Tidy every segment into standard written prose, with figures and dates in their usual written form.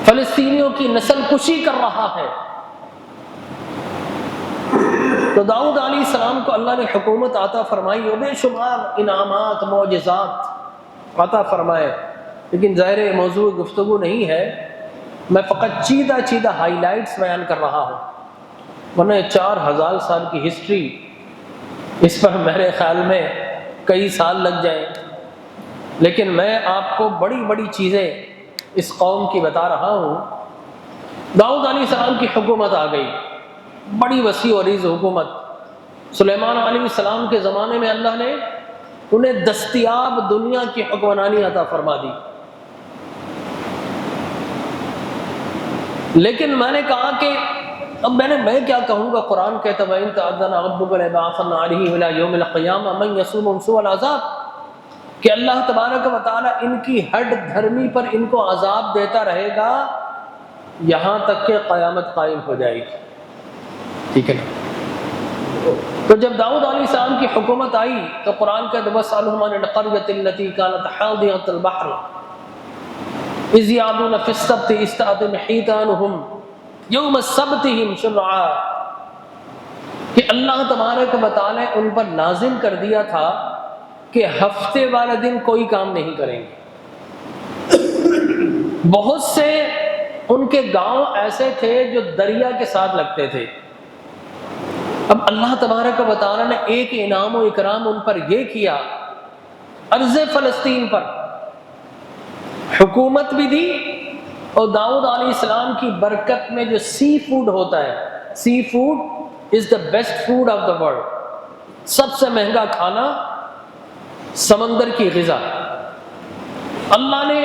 فلسطینیوں کی نسل کشی کر رہا ہے۔ تو داؤد علیہ السلام کو اللہ نے حکومت عطا فرمائی اور بے شمار انعامات معجزات عطا فرمائے، لیکن ظاہر موضوع گفتگو نہیں ہے، میں فقط چیدہ ہائی لائٹس بیان کر رہا ہوں، ورنہ 4000 سال کی ہسٹری، اس پر میرے خیال میں کئی سال لگ جائیں، لیکن میں آپ کو بڑی چیزیں اس قوم کی بتا رہا ہوں۔ داؤد علیہ السلام کی حکومت آ گئی، بڑی وسیع و عریض حکومت۔ سلیمان علیہ السلام کے زمانے میں اللہ نے انہیں دستیاب دنیا کی حکمرانی عطا فرما دی، لیکن میں نے کہا کہ اب میں کیا کہوں گا، قرآن کہتا ہے وَإِن تَأَذَّنَ رَبُّكَ لَيَبْعَثَنَّ عَلَيْهِمْ إِلَى يَوْمِ الْقِيَامَةِ مَن يَسُومُهُمْ سُوءَ الْعَذَابِ، کہ اللہ تبارک و تعالیٰ ان کی ہڈ دھرمی پر ان کو عذاب دیتا رہے گا یہاں تک کہ قیامت قائم ہو جائے گی، ٹھیک ہے نا۔ تو جب داؤد علیہ السلام کی حکومت آئی تو قرآن کا وَاسْأَلْهُمْ عَنِ الْقَرْيَةِ الَّتِي كَانَتْ حَاضِرَةَ الْبَحْرِ إِذْ يَعْدُونَ فِي السَّبْتِ إِذْ تَأْتِيهِمْ حِيتَانُهُمْ يَوْمَ سَبْتِهِمْ شُرَّعًا، کہ اللہ تبارک و تعالیٰ ان پر لازم کر دیا تھا کہ ہفتے والے دن کوئی کام نہیں کریں گے۔ بہت سے ان کے گاؤں ایسے تھے جو دریا کے ساتھ لگتے تھے، اب اللہ تبارک و تعالیٰ نے ایک انعام و اکرام ان پر یہ کیا، ارض فلسطین پر حکومت بھی دی، اور داؤد علیہ السلام کی برکت میں جو سی فوڈ ہوتا ہے، seafood is the best food of the world, سب سے مہنگا کھانا سمندر کی غذا، اللہ نے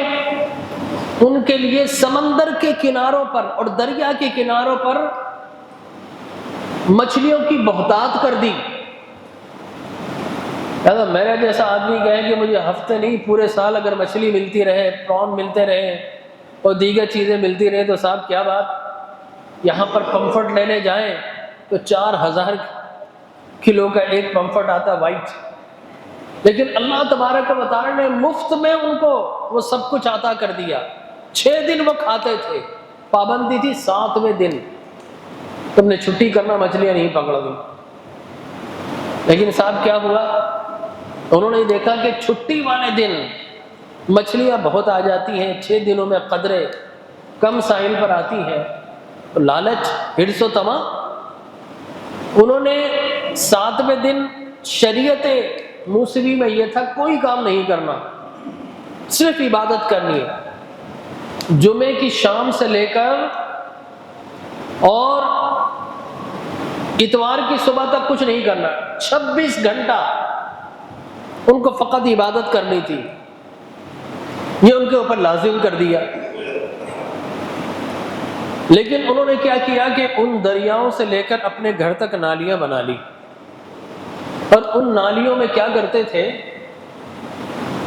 ان کے لیے سمندر کے کناروں پر اور دریا کے کناروں پر مچھلیوں کی بہتات کر دی۔ میرا جیسا آدمی کہے کہ مجھے ہفتے نہیں پورے سال اگر مچھلی ملتی رہے، پران ملتے رہے اور دیگر چیزیں ملتی رہے تو صاحب کیا بات، یہاں پر پمفرٹ لینے جائیں تو 4000 کلو کا ایک پمفرٹ آتا وائٹ، لیکن اللہ تبارک و تعالیٰ نے مفت میں ان کو وہ سب کچھ عطا کر دیا۔ 6 دن وہ کھاتے تھے، پابندی تھی 7ویں دن تم نے چھٹی کرنا، مچھلیاں نہیں پکڑ دی۔ لیکن صاحب کیا ہوا، انہوں نے دیکھا کہ چھٹی والے دن مچھلیاں بہت آ جاتی ہیں، 6 دنوں میں قدرے کم ساحل پر آتی ہیں، تو لالچ ہرس و طمع، انہوں نے 7ویں دن شریعت موسوی میں یہ تھا کوئی کام نہیں کرنا، صرف عبادت کرنی ہے، جمعے کی شام سے لے کر اور اتوار کی صبح تک کچھ نہیں کرنا، 26 گھنٹہ ان کو فقط عبادت کرنی تھی، یہ ان کے اوپر لازم کر دیا۔ لیکن انہوں نے کیا کیا کہ ان دریاؤں سے لے کر اپنے گھر تک نالیاں بنا لی، اور ان نالیوں میں کیا کرتے تھے،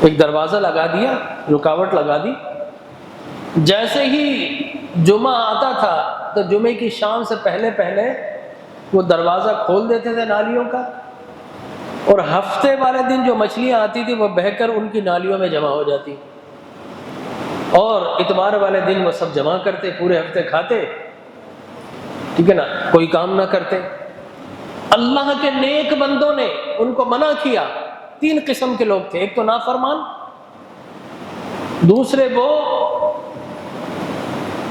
ایک دروازہ لگا دیا، رکاوٹ لگا دی، جیسے ہی جمعہ آتا تھا تو جمعے کی شام سے پہلے وہ دروازہ کھول دیتے تھے نالیوں کا، اور ہفتے والے دن جو مچھلیاں آتی تھی وہ بہہ کر ان کی نالیوں میں جمع ہو جاتی، اور اتوار والے دن وہ سب جمع کرتے، پورے ہفتے کھاتے، ٹھیک ہے نا، کوئی کام نہ کرتے۔ اللہ کے نیک بندوں نے ان کو منع کیا۔ 3 قسم کے لوگ تھے، ایک تو نافرمان، دوسرے وہ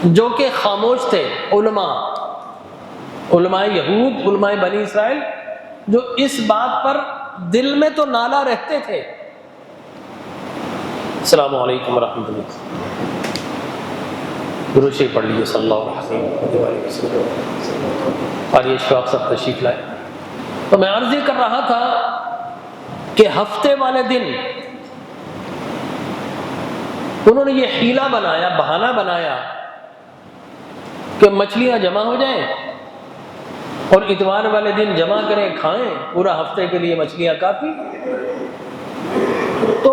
جو کہ خاموش تھے، علماء یہود، علماء بنی اسرائیل، جو اس بات پر دل میں تو نالا رہتے تھے۔ السلام علیکم ورحمۃ اللہ، درود شریف پڑھ لیجیے صلی اللہ علیہ وسلم۔ اور یہ شوق سب تشریف لائے۔ تو میں عرض یہ کر رہا تھا کہ ہفتے والے دن انہوں نے یہ حیلہ بنایا، بہانہ بنایا کہ مچھلیاں جمع ہو جائیں اور اتوار والے دن جمع کریں، کھائیں، پورا ہفتے کے لیے مچھلیاں کافی۔ تو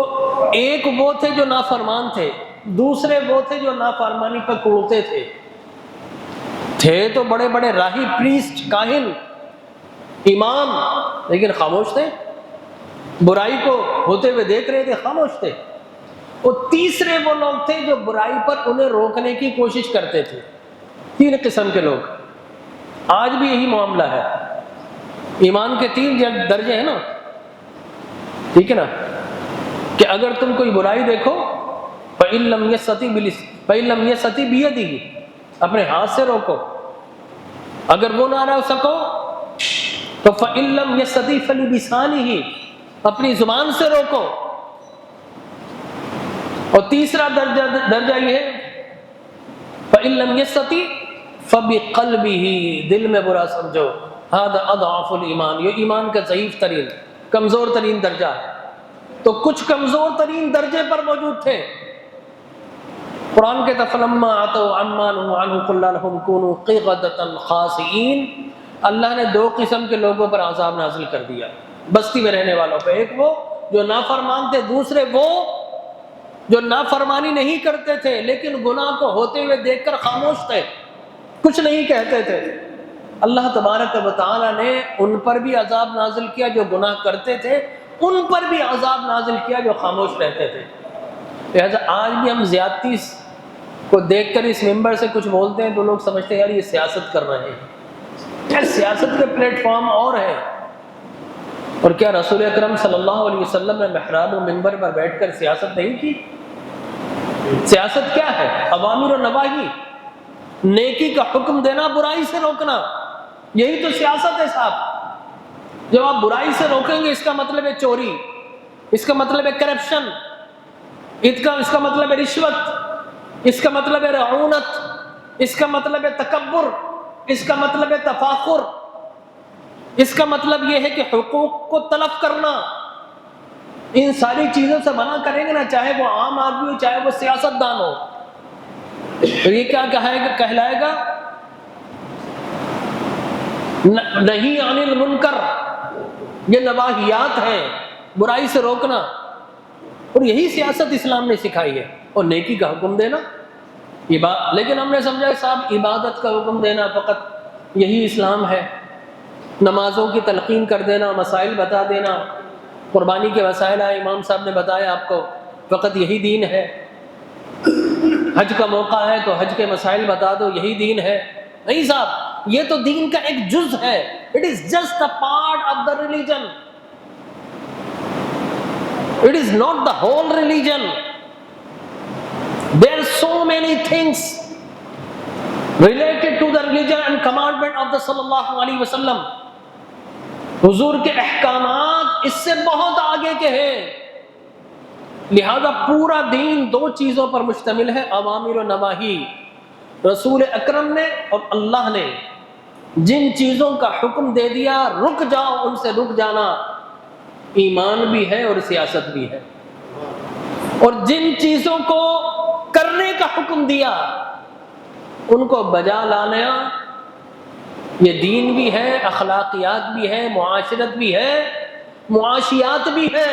ایک وہ تھے جو نافرمان تھے، دوسرے وہ تھے جو نافرمانی پر کوڑتے تھے تو بڑے بڑے راہی، پریسٹ، کاہن، امام، لیکن خاموش تھے، برائی کو ہوتے ہوئے دیکھ رہے تھے، خاموش تھے۔ اور تیسرے وہ لوگ تھے جو برائی پر انہیں روکنے کی کوشش کرتے تھے. 3 قسم کے لوگ. آج بھی یہی معاملہ ہے. ایمان کے 3 درجے ہیں نا, ٹھیک ہے نا, کہ اگر تم کوئی برائی دیکھو فَإِن لَمْ يَسْتَطِعْ بِيَدِهِ, اپنے ہاتھ سے روکو. اگر وہ نہ روک سکو تو فَإِن لَمْ يَسْتَطِعْ فَلِبِسَانِهِ, اپنی زبان سے روکو. اور تیسرا درجہ یہ ہے فَإِن لَمْ يَسْتَطِعْ فَبِقَلْبِهِ, دل میں برا سمجھو. هذا اضعف الایمان, یہ ایمان کا ضعیف ترین, کمزور ترین درجہ ہے. تو کچھ کمزور ترین درجے پر موجود تھے. قرآن کے فَلَمَّا عَتَوْا عَمَّا نُهُوا عَنْهُ قُلْنَا لَهُمْ كُونُوا قِرَدَةً خَاسِئِينَ. اللہ نے 2 قسم کے لوگوں پر عذاب نازل کر دیا بستی میں رہنے والوں پہ. ایک وہ جو نافرمان تھے, دوسرے وہ جو نافرمانی نہیں کرتے تھے لیکن گناہ کو ہوتے ہوئے دیکھ کر خاموش تھے, کچھ نہیں کہتے تھے. اللہ تبارک و تعالی نے ان پر بھی عذاب نازل کیا جو گناہ کرتے تھے, ان پر بھی عذاب نازل کیا جو خاموش رہتے تھے. لہذا آج بھی ہم زیادتی کو دیکھ کر اس ممبر سے کچھ بولتے ہیں تو لوگ سمجھتے ہیں یار یہ سیاست کر رہے ہیں. سیاست کے پلیٹ فارم اور ہے. اور کیا رسول اکرم صلی اللہ علیہ وسلم نے محراب و ممبر پر بیٹھ کر سیاست نہیں کی؟ سیاست کیا ہے؟ اوامر و نواہی, نیکی کا حکم دینا, برائی سے روکنا, یہی تو سیاست ہے صاحب. جب آپ برائی سے روکیں گے اس کا مطلب ہے چوری, اس کا مطلب ہے کرپشن, اس کا مطلب ہے رشوت, اس کا مطلب ہے رعونت, اس کا مطلب ہے تکبر, اس کا مطلب ہے تفاخر, اس کا مطلب یہ ہے کہ حقوق کو تلف کرنا. ان ساری چیزوں سے منع کریں گے نا, چاہے وہ عام آدمی ہو چاہے وہ سیاست دان ہو, تو یہ کیا کہلائے گا؟ نہیں عن المنکر. یہ نواہیات ہیں, برائی سے روکنا, اور یہی سیاست اسلام نے سکھائی ہے. اور نیکی کا حکم دینا, لیکن ہم نے سمجھا صاحب عبادت کا حکم دینا فقط یہی اسلام ہے. نمازوں کی تلقین کر دینا, مسائل بتا دینا, قربانی کے مسائل آئے امام صاحب نے بتایا آپ کو, فقط یہی دین ہے. حج کا موقع ہے تو حج کے مسائل بتا دو, یہی دین ہے. نہیں صاحب, یہ تو دین کا ایک جز ہے. It is just a part of the religion. It is not the whole religion. There are so many things related to the religion and commandment of the sallallahu alaihi wasallam. حضور کے احکامات اس سے بہت آگے کے ہیں. لہذا پورا دین 2 چیزوں پر مشتمل ہے, اوامر و نواہی. رسول اکرم نے اور اللہ نے جن چیزوں کا حکم دے دیا رک جاؤ, ان سے رک جانا ایمان بھی ہے اور سیاست بھی ہے. اور جن چیزوں کو کرنے کا حکم دیا ان کو بجا لانا یہ دین بھی ہے, اخلاقیات بھی ہے, معاشرت بھی ہے, معاشیات بھی ہے.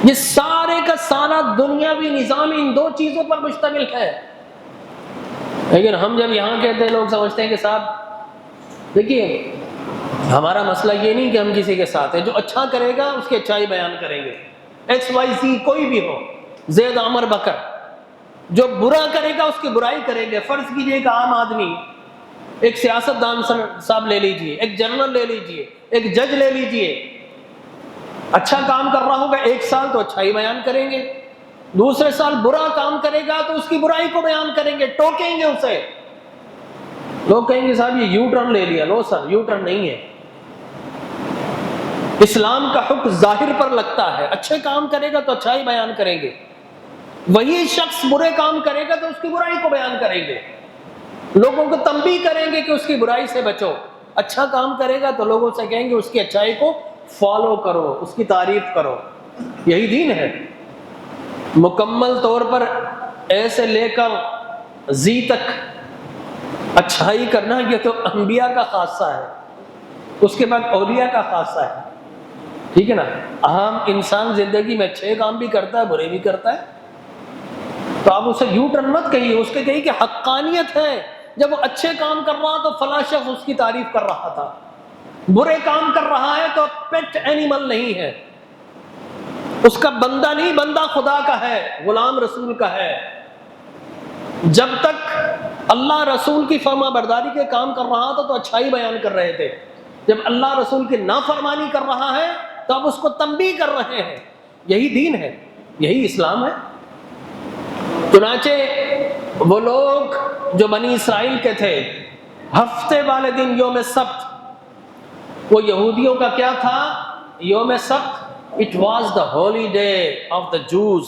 یہ سارے کا سارا دنیاوی نظام ان 2 چیزوں پر مشتمل ہے. لیکن ہم جب یہاں کہتے ہیں لوگ سمجھتے ہیں کہ صاحب دیکھیے ہمارا مسئلہ یہ نہیں کہ ہم کسی کے ساتھ ہیں, جو اچھا کرے گا اس کی اچھائی بیان کریں گے, XYZ کوئی بھی ہو, زید عمر بکر. جو برا کرے گا اس کی برائی کریں گے. فرض کیجئے ایک عام آدمی, ایک سیاست دان صاحب لے لیجئے, ایک جنرل لے لیجئے, ایک جج لے لیجئے, اچھا کام کر رہا ہوگا 1 سال تو اچھائی بیان کریں گے, دوسرے سال برا کام کرے گا تو اس کی برائی کو بیان کریں گے, ٹوکیں گے اسے. لوگ کہیں گے صاحب یہ یو ٹرن لے لیا. لو سر, یو ٹرن نہیں ہے. اسلام کا حکم ظاہر پر لگتا ہے, اچھے کام کرے گا تو اچھائی بیان کریں گے, وہی شخص برے کام کرے گا تو اس کی برائی کو بیان کریں گے, لوگوں کو تنبیہ کریں گے کہ اس کی برائی سے بچو. اچھا کام کرے گا تو لوگوں سے کہیں گے اس کی اچھائی کو فالو کرو, اس کی تعریف کرو. یہی دین ہے. مکمل طور پر اے سے لے کر زی تک اچھائی کرنا یہ تو انبیاء کا خاصہ ہے, اس کے بعد اولیاء کا خاصہ ہے. ٹھیک ہے نا. عام انسان زندگی میں اچھے کام بھی کرتا ہے, برے بھی کرتا ہے, تو آپ اسے یو ٹرن مت کہیے, اس کے کہیے کہ حقانیت ہے. جب وہ اچھے کام کر رہا تو فلاں شخص اس کی تعریف کر رہا تھا, برے کام کر رہا ہے تو پیٹ اینیمل نہیں ہے. اس کا بندہ نہیں، بندہ خدا کا ہے، غلام رسول کا ہے۔ جب تک اللہ رسول کی فرما برداری کے کام کر رہا تھا تو اچھائی بیان کر رہے تھے، جب اللہ رسول کی نافرمانی کر رہا ہے تو اب اس کو تنبیہ کر رہے ہیں۔ یہی دین ہے، یہی اسلام ہے۔ چنانچہ وہ لوگ جو بنی اسرائیل کے تھے، ہفتے والے دن یوم سبت، وہ یہودیوں کا کیا تھا؟ یوم سبت it was the holy day of the Jews,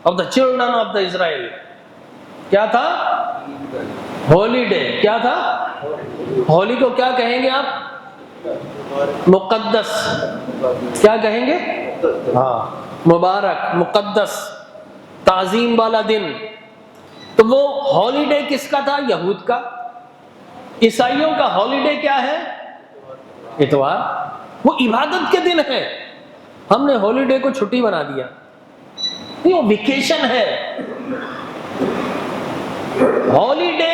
of the children of the Israel۔ کیا تھا؟ ہولی ڈے۔ کیا تھا؟ ہولی کو کیا کہیں گے آپ؟ مقدس۔ کیا کہیں گے؟ ہاں، مبارک، مقدس، تعظیم والا دن۔ تو وہ ہولی ڈے کس کا تھا؟ یہود کا۔ عیسائیوں کا ہولی ڈے کیا ہے؟ اتوار۔ وہ عبادت کے دن ہے، ہم نے ہولی ڈے کو چھٹی بنا دیا۔ یہ وہ ویکیشن ہے۔ ہولی ڈے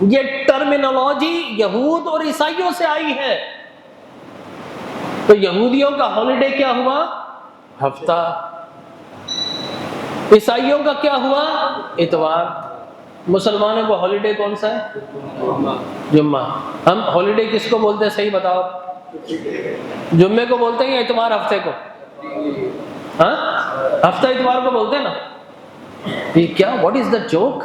یہ ٹرمینالوجی یہود اور عیسائیوں سے آئی ہے۔ تو یہودیوں کا ہولی ڈے کیا ہوا؟ ہفتہ۔ عیسائیوں کا کیا ہوا؟ اتوار۔ مسلمانوں کو ہولی ڈے کون سا ہے؟ جمعہ۔ ہم ہولی ڈے کس کو بولتے ہیں؟ صحیح بتاؤ۔ جمعے کو بولتے ہیں یا اتوار ہفتے کو؟ ہاں، ہفتہ اتوار کو بولتے ہیں نا۔ یہ کیا، واٹ از دا جوک؟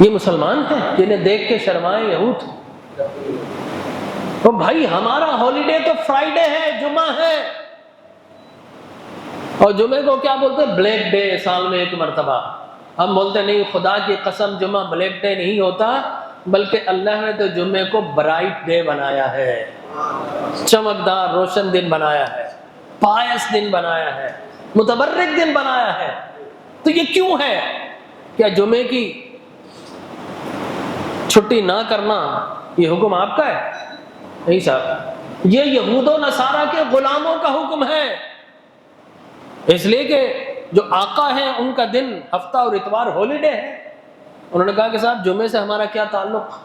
یہ مسلمان ہیں جنہیں دیکھ کے شرمائے یہود؟ تو بھائی ہمارا ہولی ڈے تو فرائیڈے ہے، جمعہ ہے، اور جمعے کو کیا بولتے ہیں؟ بلیک ڈے، سال میں ایک مرتبہ۔ ہم بولتے نہیں، خدا کی قسم جمعہ بلیک ڈے نہیں ہوتا، بلکہ اللہ نے تو جمعے کو برائٹ ڈے بنایا ہے، چمکدار روشن دن بنایا ہے، پائس دن بنایا ہے، متبرک دن بنایا ہے۔ تو یہ کیوں ہے؟ کیا جمعے کی چھٹی نہ کرنا یہ حکم آپ کا ہے؟ نہیں صاحب، یہ یہود و نصارہ کے غلاموں کا حکم ہے۔ اس لیے کہ جو آقا ہیں ان کا دن ہفتہ اور اتوار ہولی ڈے ہے۔ انہوں نے کہا کہ صاحب جمعے سے ہمارا کیا تعلق؟